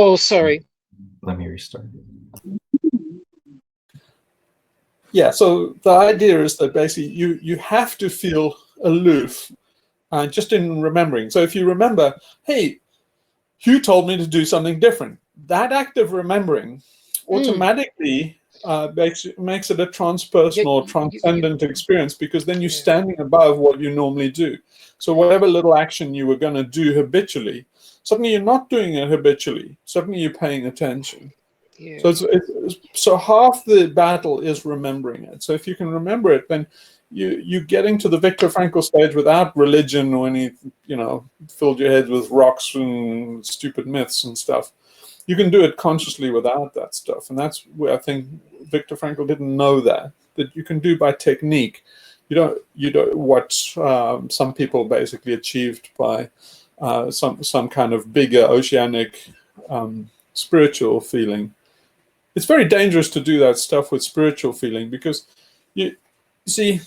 Oh, sorry. Let me restart. Yeah, so the idea is that basically you have to feel aloof just in remembering. So if you remember, hey, Hugh told me to do something different, that act of remembering automatically makes it a transpersonal, transcendent experience, because then you're standing above what you normally do. So whatever little action you were going to do habitually, suddenly you're not doing it habitually. Suddenly you're paying attention. Yeah. So half the battle is remembering it. So if you can remember it, then you getting to the Viktor Frankl stage without religion or any, filled your head with rocks and stupid myths and stuff. You can do it consciously without that stuff. And that's where I think Viktor Frankl didn't know that you can do by technique. You don't what some people basically achieved by some kind of bigger oceanic spiritual feeling. It's very dangerous to do that stuff with spiritual feeling, because you see,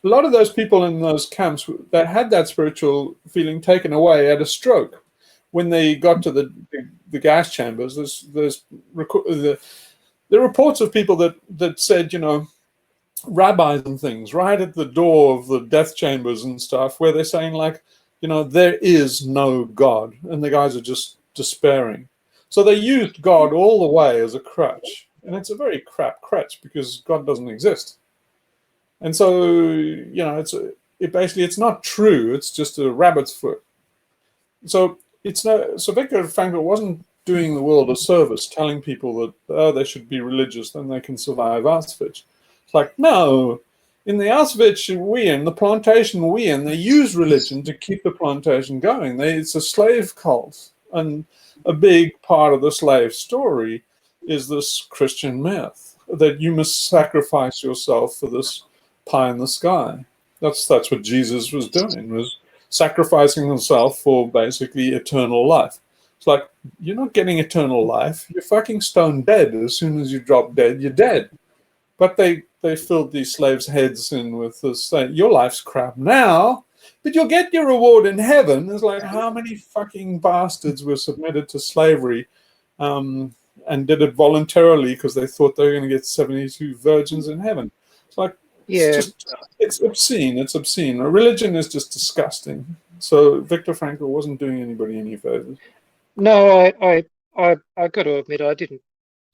a lot of those people in those camps that had that spiritual feeling taken away had a stroke when they got to the gas chambers. There's the reports of people that said, rabbis and things right at the door of the death chambers and stuff, where they're saying like, there is no God, and the guys are just despairing. So they used God all the way as a crutch, and it's a very crap crutch because God doesn't exist. And so, it's not true. It's just a rabbit's foot. So Viktor Frankl wasn't doing the world a service, telling people that they should be religious, then they can survive Auschwitz. It's like, no, in the Auschwitz the plantation they use religion to keep the plantation going. It's a slave cult. And a big part of the slave story is this Christian myth that you must sacrifice yourself for this pie in the sky. That's what Jesus was doing, was sacrificing himself for basically eternal life. It's like, you're not getting eternal life. You're fucking stone dead. As soon as you drop dead, you're dead. But they filled these slaves' heads in with this, your life's crap now, but you'll get your reward in heaven. It's like, how many fucking bastards were submitted to slavery and did it voluntarily because they thought they were going to get 72 virgins in heaven? It's like, it's obscene. It's obscene. Religion is just disgusting. So Viktor Frankl wasn't doing anybody any favors. No, I got to admit, I didn't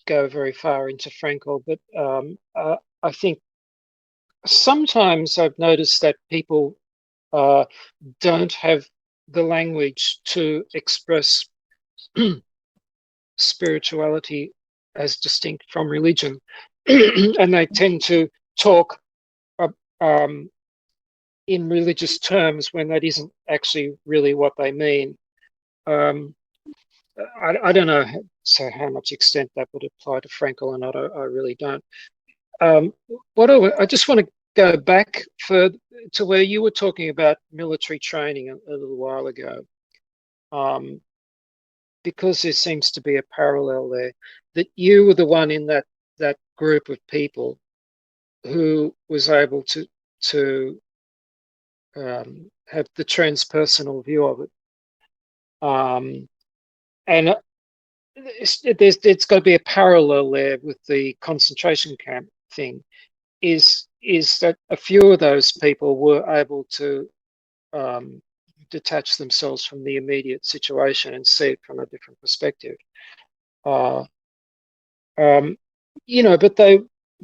go very far into Frankl, but I think sometimes I've noticed that people don't have the language to express spirituality as distinct from religion, and they tend to talk in religious terms when that isn't actually really what they mean. I don't know how much extent that would apply to Frankl or not. I really don't. I just want to go back to where you were talking about military training a little while ago, because there seems to be a parallel there, that you were the one in that group of people who was able to have the transpersonal view of it. And there's got to be a parallel there with the concentration camp thing, is that a few of those people were able to detach themselves from the immediate situation and see it from a different perspective. But they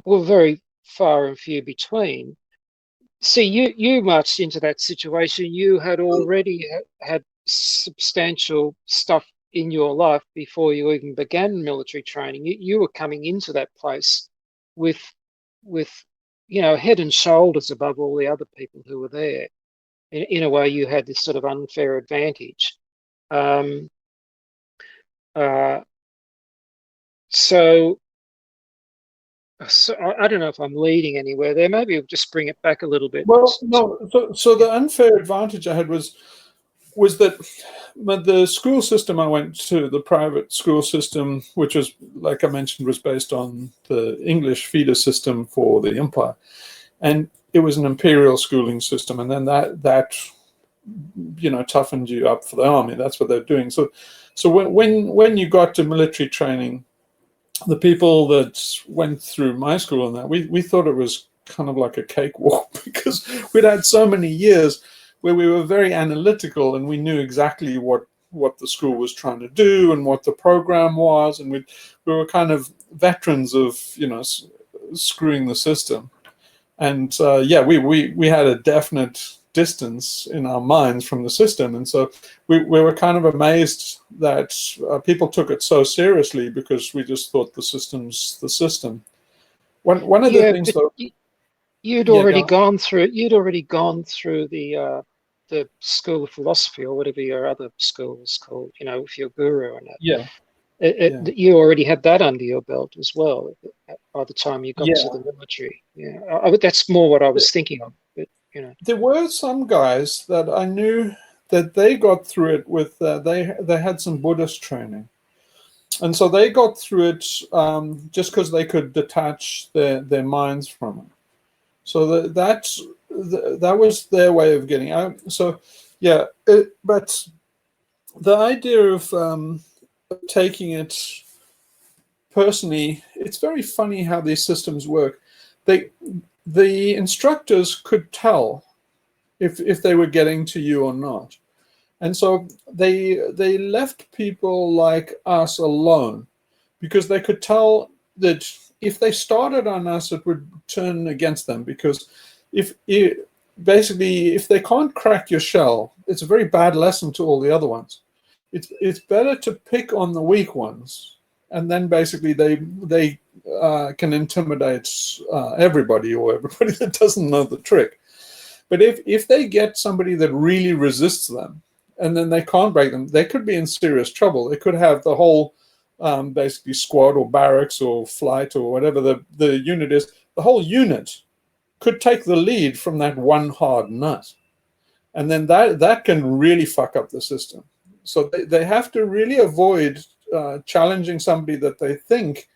were very far and few between. See, you marched into that situation. You had already had substantial stuff in your life before you even began military training. You were coming into that place with head and shoulders above all the other people who were there. In a way, you had this sort of unfair advantage. So I don't know if I'm leading anywhere there. Maybe we'll just bring it back a little bit. Well, no. So the unfair advantage I had was that the school system I went to, the private school system, which was, like I mentioned, was based on the English feeder system for the empire, and it was an imperial schooling system, and then that toughened you up for the army. That's what they're doing. So So when you got to military training, the people that went through my school and that, we thought it was kind of like a cakewalk because we'd had so many years where we were very analytical and we knew exactly what the school was trying to do and what the program was, and we were kind of veterans of screwing the system. And yeah, we had a definite distance in our minds from the system, and so we were kind of amazed that people took it so seriously because we just thought the system's the system. One of the Yeah, things but though, you'd yeah, already go on. gone through the school of philosophy or whatever your other school was called, with your guru and that. Yeah, yeah, You already had that under your belt as well by the time you got to yeah. the military. Yeah, that's more what I was thinking of. But There were some guys that I knew that they got through it with they had some Buddhist training, and so they got through it just because they could detach their minds from it. So that was their way of getting out. So yeah, but the idea of taking it personally, it's very funny how these systems work. The instructors could tell if they were getting to you or not. And so they left people like us alone because they could tell that if they started on us, it would turn against them. Because basically, if they can't crack your shell, it's a very bad lesson to all the other ones. It's better to pick on the weak ones, and then basically they can intimidate everybody or everybody that doesn't know the trick. But if they get somebody that really resists them, and then they can't break them, they could be in serious trouble. They could have the whole basically squad or barracks or flight or whatever the unit is. The whole unit could take the lead from that one hard nut. And then that can really fuck up the system. So they have to really avoid challenging somebody that they think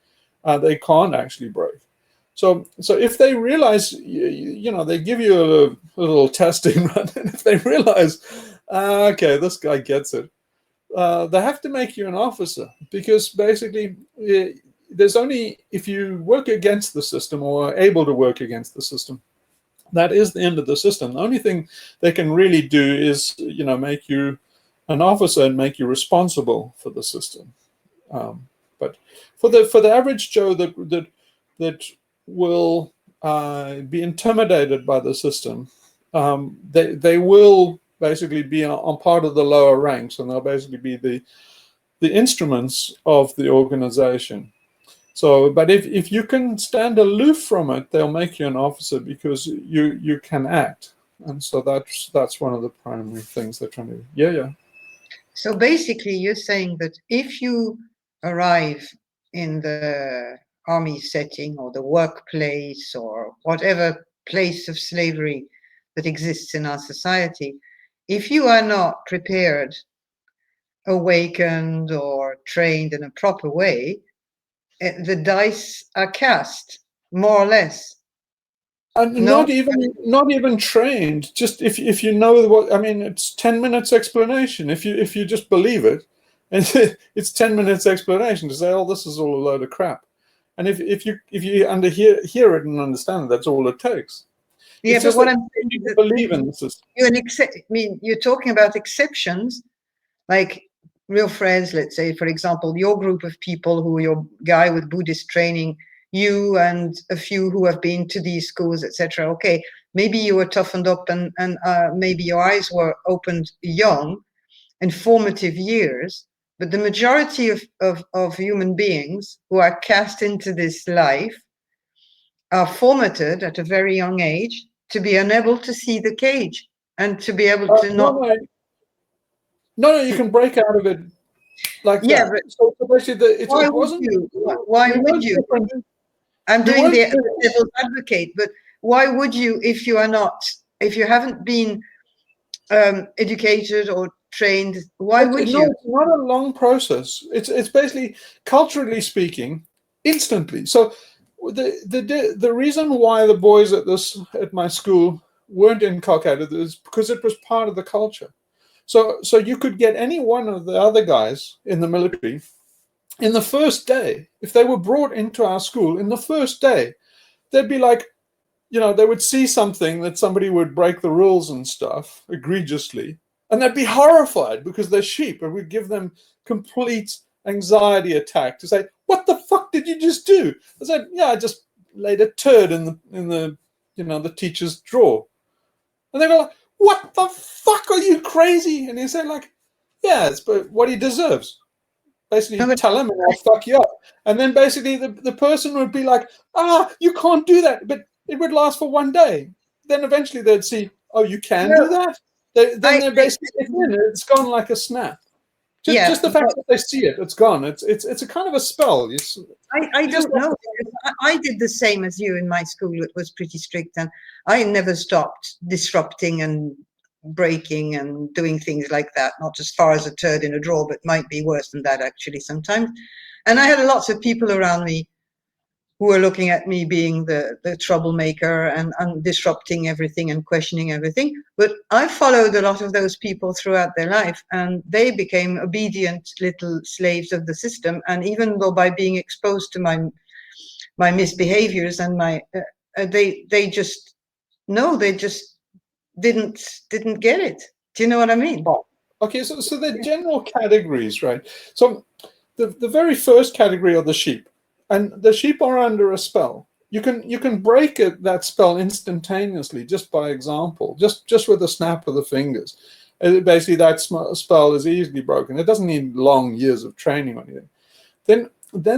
they can't actually break. So if they realize, they give you a little testing run, and if they realize, okay, this guy gets it, they have to make you an officer, because basically there's only, if you work against the system or are able to work against the system, that is the end of the system. The only thing they can really do is, make you an officer and make you responsible for the system. But for the average Joe that will be intimidated by the system, they will basically be on part of the lower ranks, and they'll basically be the instruments of the organization. So, but if you can stand aloof from it, they'll make you an officer because you can act, and so that's one of the primary things they're trying to do. Yeah. So basically, you're saying that if you arrive in the army setting or the workplace or whatever place of slavery that exists in our society, if you are not prepared, awakened, or trained in a proper way, the dice are cast, more or less. And No? not even trained. Just if you know what I mean, it's 10 minutes explanation. If you just believe it, and it's 10 minutes explanation to say, oh, this is all a load of crap. And if you hear it and understand it, that's all it takes. Yeah, It's but just what that I'm saying is people that believe in the system. you're talking about exceptions, like real friends. Let's say, for example, your group of people, who your guy with Buddhist training, you and a few who have been to these schools, etc. Okay, maybe you were toughened up and maybe your eyes were opened young in formative years, but the majority of human beings who are cast into this life are formatted at a very young age to be unable to see the cage and to be able to No, not. no, you can break out of it like Yeah, that. but So basically, why it would wasn't. you? Why We would weren't you? different. I'm We doing weren't. the devil's advocate, but why would you if you are not, if you haven't been educated or trained? Why would No, you? it's not a long process. It's basically, culturally speaking, instantly. So the reason why the boys at my school weren't inculcated is because it was part of the culture. So you could get any one of the other guys in the military in the first day. If they were brought into our school in the first day, they'd be like, they would see something that somebody would break the rules and stuff egregiously, and they'd be horrified because they're sheep, and we'd give them complete anxiety attack to say, "What the fuck did you just do?" I said, "Yeah, I just laid a turd in the the teacher's drawer," and they go like, "What the fuck, are you crazy?" And he said like, "Yeah, it's but what he deserves." Basically, tell him and I'll fuck you up. And then basically the person would be like, you can't do that. But it would last for one day. Then eventually they'd see, oh, you can do that? Then they're basically, it's gone like a snap. Just the fact that they see it, it's gone. It's a kind of a spell. I don't know. I did the same as you in my school. It was pretty strict, and I never stopped disrupting and breaking and doing things like that. Not as far as a turd in a drawer, but might be worse than that actually sometimes. And I had lots of people around me who were looking at me being the troublemaker and disrupting everything and questioning everything. But I followed a lot of those people throughout their life, and they became obedient little slaves of the system. And even though by being exposed to my misbehaviors and they just didn't get it. Do you know what I mean? Oh, okay, so the general categories, right? So the very first category are the sheep. And the sheep are under a spell. You can break that spell instantaneously, just by example, just with a snap of the fingers. Basically, that spell is easily broken. It doesn't need long years of training or anything. Then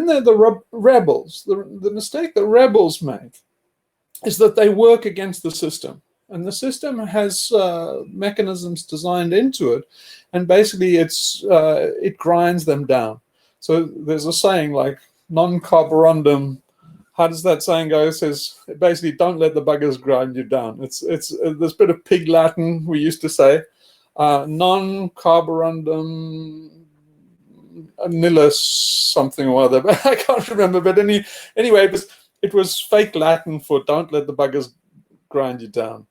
there are the rebels. The mistake that rebels make is that they work against the system. And the system has mechanisms designed into it, and basically it grinds them down. So there's a saying like, non carborundum. How does that saying go? It says basically, don't let the buggers grind you down. It's this bit of pig Latin we used to say, non carborundum nihilus something or other. But I can't remember. But anyway, it was fake Latin for don't let the buggers grind you down.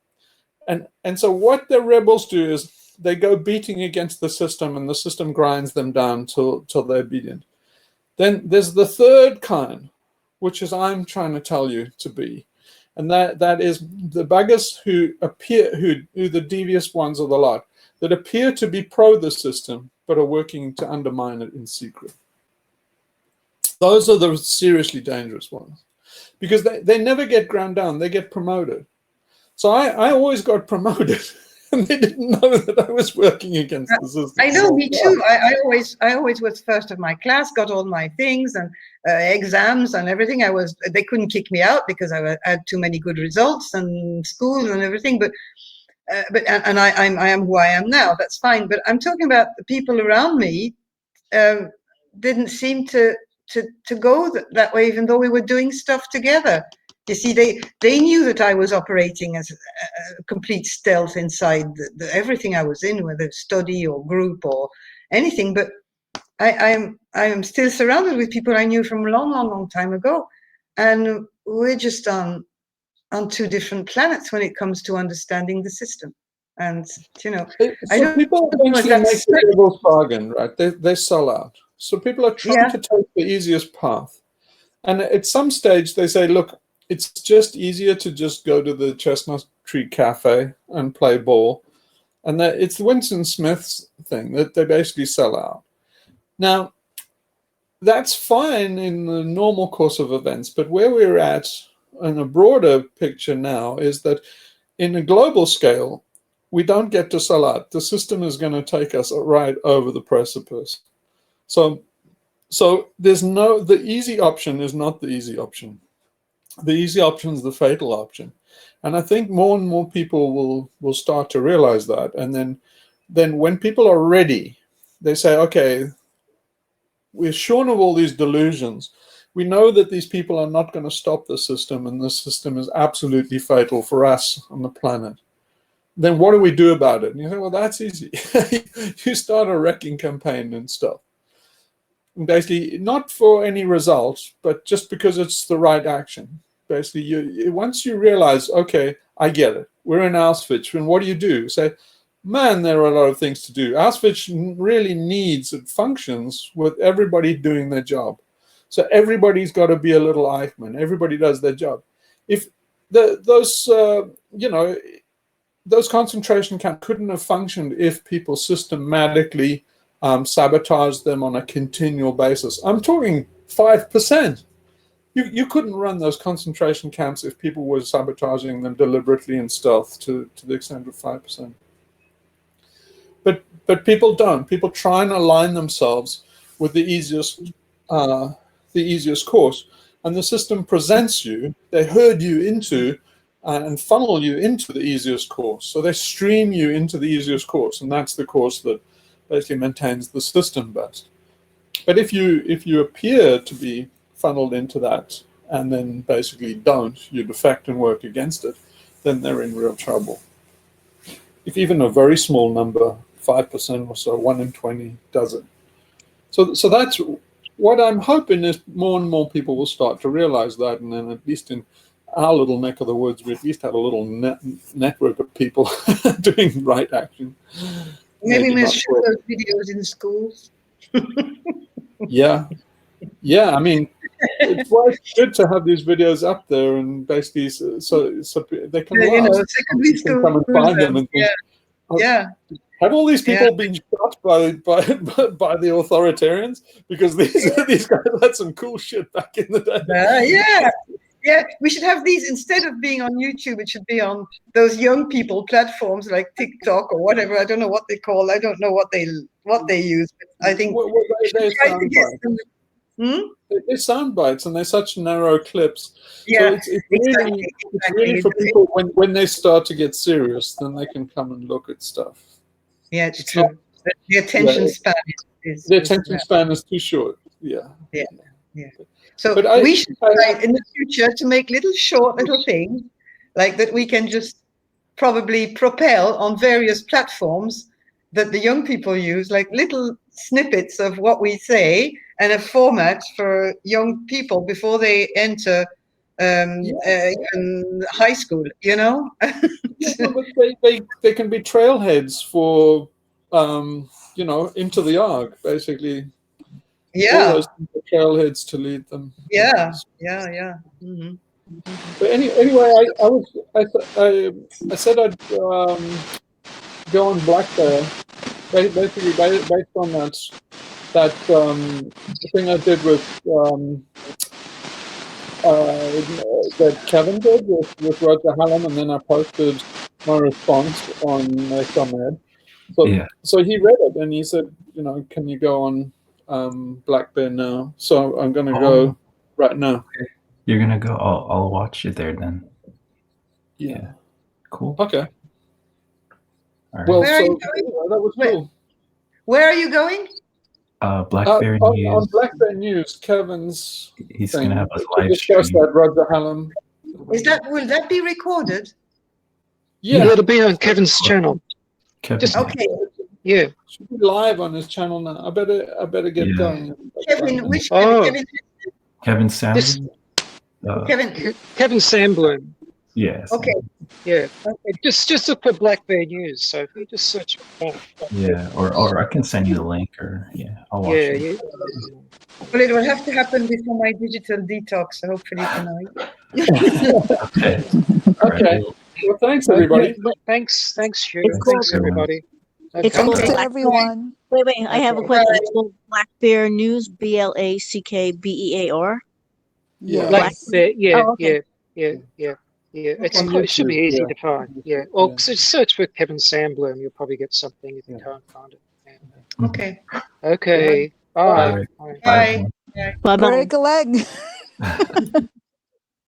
And so what the rebels do is they go beating against the system, and the system grinds them down till they're obedient. Then there's the third kind, which is I'm trying to tell you to be. And that is the buggers who the devious ones of the lot, that appear to be pro the system, but are working to undermine it in secret. Those are the seriously dangerous ones. Because they never get ground down, they get promoted. So I always got promoted. And they didn't know that I was working against the system. I know, me too. I always was first of my class, got all my things and exams and everything. They couldn't kick me out because I had too many good results and schools and everything. But I am who I am now. That's fine. But I'm talking about the people around me didn't seem to go that way, even though we were doing stuff together. You see, they knew that I was operating as a complete stealth inside everything I was in, whether study or group or anything. But I am still surrounded with people I knew from a long time ago, and we're just on two different planets when it comes to understanding the system. And so people eventually make the devil's bargain, right? They sell out. So people are trying to take the easiest path, and at some stage they say, look, it's just easier to just go to the Chestnut Tree Cafe and play ball. And it's Winston Smith's thing that they basically sell out. Now, that's fine in the normal course of events, but where we're at in a broader picture now is that in a global scale, we don't get to sell out. The system is going to take us right over the precipice. So the easy option is not the easy option. The easy option is the fatal option. And I think more and more people will start to realize that. And then when people are ready, they say, okay, we're shorn of all these delusions. We know that these people are not going to stop the system, and the system is absolutely fatal for us on the planet. Then what do we do about it? And you say, well, that's easy. You start a wrecking campaign and stuff. Basically, not for any results, but just because it's the right action. Basically, once you realize, okay, I get it. We're in Auschwitz, and what do? Say, man, there are a lot of things to do. Auschwitz really needs and functions with everybody doing their job. So everybody's got to be a little Eichmann. Everybody does their job. If those concentration camps couldn't have functioned if people systematically sabotaged them on a continual basis. I'm talking 5%. You couldn't run those concentration camps if people were sabotaging them deliberately in stealth to the extent of 5%. But people don't. People try and align themselves with the easiest course, and the system presents you. They herd you into and funnel you into the easiest course. So they stream you into the easiest course, and that's the course that basically maintains the system best. But if you appear to be funneled into that and then basically don't, you defect and work against it, then they're in real trouble. If even a very small number, 5% or so, 1 in 20 does it. So that's what I'm hoping is more and more people will start to realize that, and then at least in our little neck of the woods, we at least have a little network of people doing right action. Maybe we must show those videos in schools. Yeah. I mean, it's quite good to have these videos up there, and basically, so they can secondary school, come and find them and think, have all these people been shot by the authoritarians? Because these guys had some cool shit back in the day. Yeah, we should have these instead of being on YouTube. It should be on those young people platforms like TikTok or whatever. I don't know what they call. I don't know what they use. But I think they're sound bites, and they're such narrow clips. Yeah, so it's really for people when they start to get serious, then they can come and look at stuff. Yeah, it's true. The attention span span is too short. Yeah. So we should try in the future to make short little things like that we can just probably propel on various platforms that the young people use, like little snippets of what we say and a format for young people before they enter high school, But they can be trailheads for into the arc, basically. All those trailheads to lead them. Yeah. Mm-hmm. But anyway, I said I'd go on Black Bear, basically based on that thing I did with that Kevin did with Roger Hallam, and then I posted my response on Med. So he read it and he said, can you go on Black Bear now? So I'm going to go right now. Okay. You're going to go? I'll watch you there then. Yeah. Cool. Okay. All right. Well, that was cool. Where are you going? Black Bear News. On Black Bear News, Kevin's He's going to have a live discuss stream. that, Roger Hallam. Will that be recorded? Yeah, it'll be on Kevin's channel. Okay. Yeah. Should be live on his channel now. I better get going. Kevin, which Kevin? Kevin Sandblum? Kevin Sandblum. Yes. Okay. Yeah. Okay. Just look for Black Bear News. So if you just search for that. Yeah, or I can send you the link, or I'll watch it. Yeah. Well, it will have to happen before my digital detox, hopefully tonight. Okay. Well, thanks everybody. Thanks, Hugh. Thanks everybody. Okay. It's close to everyone. Wait, I have a question. It's called Black Bear News, BLACKBEAR. Yeah. Black Bear, yeah, okay. yeah. It should be easy to find. Yeah. Or search for Kevin Sandblum. You'll probably get something if you can't find it. Yeah. Okay. Okay. Bye. Bye. Bye. Bye. Bye. Break a leg.